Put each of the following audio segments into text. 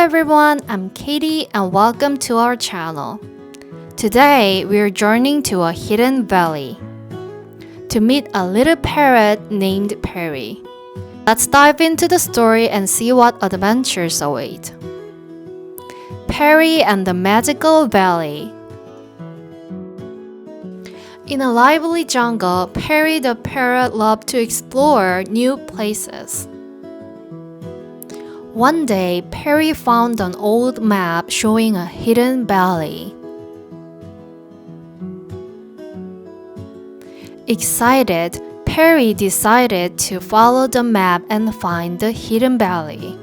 everyone, I'm Katie and welcome to our channel. Today we're journeying to a hidden valley to meet a little parrot named Perry. Let's dive into the story and see what adventures await. Perry and the Magical Valley. In a lively jungle, Perry the parrot loved to explore new places. One day, Perry found an old map showing a hidden valley. Excited, Perry decided to follow the map and find the hidden valley.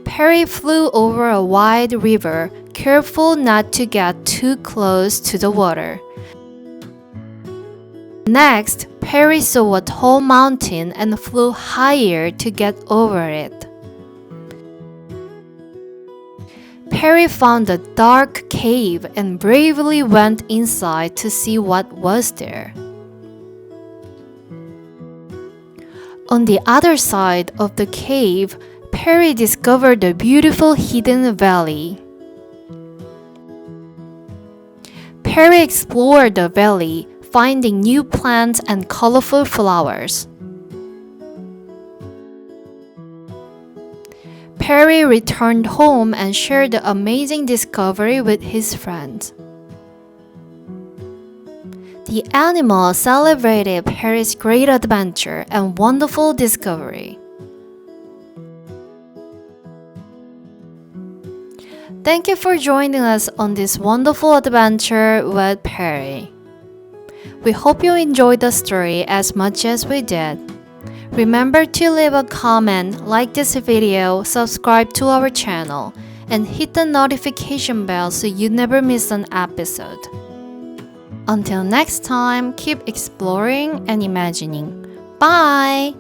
Perry flew over a wide river, careful not to get too close to the water. Next, Perry saw a tall mountain and flew higher to get over it. Perry found a dark cave and bravely went inside to see what was there. On the other side of the cave, Perry discovered a beautiful hidden valley. Perry explored the valley, finding new plants and colorful flowers. Perry returned home and shared the amazing discovery with his friends. The animals celebrated Perry's great adventure and wonderful discovery. Thank you for joining us on this wonderful adventure with Perry. We hope you enjoyed the story as much as we did. Remember to leave a comment, like this video, subscribe to our channel, and hit the notification bell so you never miss an episode. Until next time, keep exploring and imagining. Bye!